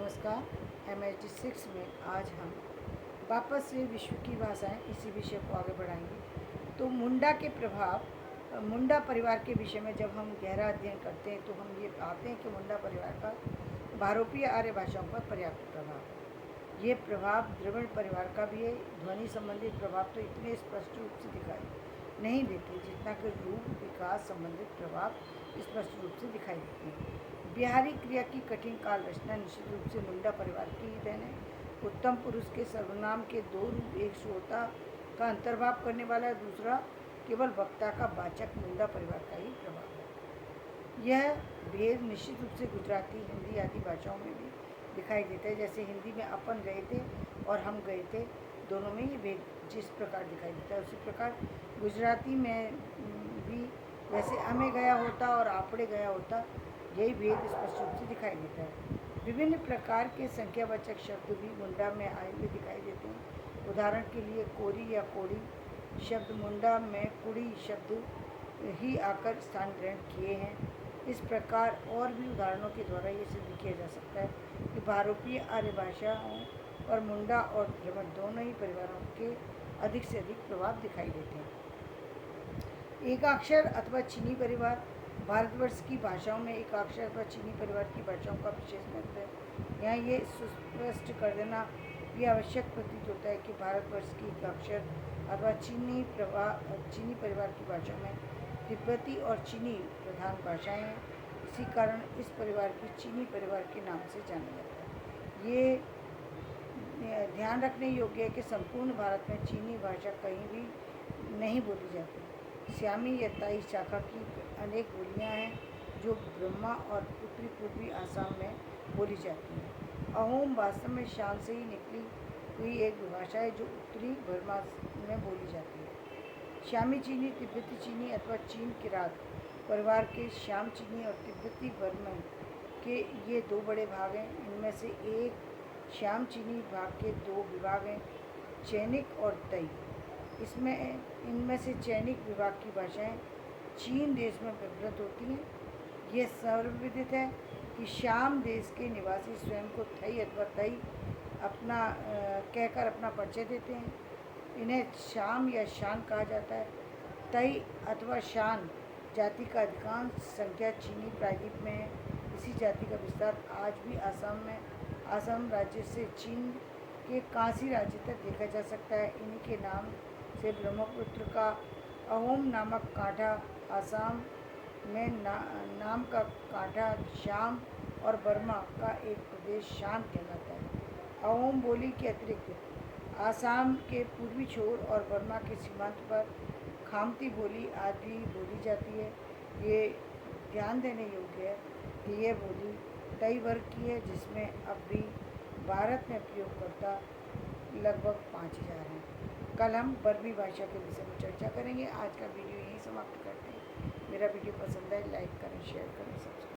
नमस्कार। MHD 6 में आज हम वापस से विश्व की भाषाएं इसी विषय को आगे बढ़ाएंगे। तो मुंडा के प्रभाव, मुंडा परिवार के विषय में जब हम गहरा अध्ययन करते हैं तो हम ये पाते हैं कि मुंडा परिवार का भारोपीय आर्य भाषाओं पर पर्याप्त प्रभाव है। ये प्रभाव द्रविड़ परिवार का भी है। ध्वनि संबंधित प्रभाव तो इतने स्पष्ट रूप से दिखाई नहीं देते जितना कि रूप विकास संबंधित प्रभाव स्पष्ट रूप से दिखाई देते हैं। बिहारी क्रिया की कठिन काल रचना निश्चित रूप से मुंडा परिवार की ही देन है। उत्तम पुरुष के सर्वनाम के दो रूप, एक श्रोता का अंतर्भाव करने वाला है, दूसरा केवल वक्ता का वाचक मुंडा परिवार का ही प्रभाव है। यह भेद निश्चित रूप से गुजराती, हिंदी आदि भाषाओं में भी दिखाई देता है। जैसे हिंदी में अपन गए थे और हम गए थे, दोनों में ये भेद जिस प्रकार दिखाई देता है उसी प्रकार गुजराती में भी वैसे हमें गया होता और आपड़े गया होता, यही भेद स्पष्ट रूप से दिखाई देता है। विभिन्न प्रकार के संख्यावाचक शब्द भी मुंडा में आए हुए दिखाई देते हैं। उदाहरण के लिए कोरी या कोड़ी शब्द मुंडा में कुड़ी शब्द ही आकर स्थान ग्रहण किए हैं। इस प्रकार और भी उदाहरणों के द्वारा ये सिद्ध किया जा सकता है कि भारोपीय आर्य भाषाओं और मुंडा और द्रविड़ दोनों ही परिवारों के अधिक से अधिक प्रभाव दिखाई देते हैं। एकाक्षर अथवा चीनी परिवार भारतवर्ष की भाषाओं में एकाक्षर अथवा चीनी परिवार की भाषाओं का विशेष महत्व है। यहाँ ये सुस्पष्ट कर देना भी आवश्यक प्रतीत होता है कि भारतवर्ष की एकाक्षर अथवा चीनी परिवार की भाषाओं में तिब्बती और चीनी प्रधान भाषाएं हैं। इसी कारण इस परिवार की चीनी परिवार के नाम से जाना जाता है। ये ध्यान रखने योग्य है कि संपूर्ण भारत में चीनी भाषा कहीं भी नहीं बोली जाती। श्यामी या ताई शाखा की अनेक बोलियां हैं जो ब्रह्मा और उत्तरी पूर्वी आसाम में बोली जाती हैं। अहोम वास्तव में शान से ही निकली हुई एक भाषा है जो उत्तरी बर्मा में बोली जाती है। श्यामी चीनी, तिब्बती चीनी अथवा चीन किरात परिवार के श्याम चीनी और तिब्बती बर्मन के ये दो बड़े भाग हैं। इनमें से एक श्याम चीनी भाग के दो विभाग हैं, चैनिक और तई। इनमें से चैनिक विभाग की भाषाएं चीन देश में प्रचलित होती हैं। यह सर्वविदित है कि श्याम देश के निवासी स्वयं को थई अथवा तई कहकर अपना परिचय देते हैं। इन्हें शाम या शान कहा जाता है। तई अथवा शान जाति का अधिकांश संख्या चीनी प्रायद्वीप में है। इसी जाति का विस्तार आज भी आसाम राज्य से चीन के कांसी राज्य तक देखा जा सकता है। इन्हीं के नाम से ब्रह्मपुत्र का अहोम नामक कांठा, आसाम में नाम का कांठा शाम और बर्मा का एक प्रदेश शान कहलाता है। अहोम बोली के अतिरिक्त आसाम के पूर्वी छोर और बर्मा के सीमांत पर खामती बोली आदि बोली जाती है। ये ध्यान देने योग्य है कि यह बोली तई वर्ग की है, जिसमें अब भी भारत में प्रयोगकर्ता लगभग 5000 हैं। कल हम बर्मी भाषा के विषय में चर्चा करेंगे। आज का वीडियो यहीं समाप्त करते हैं। मेरा वीडियो पसंद है, लाइक करें, शेयर करें, सब्सक्राइब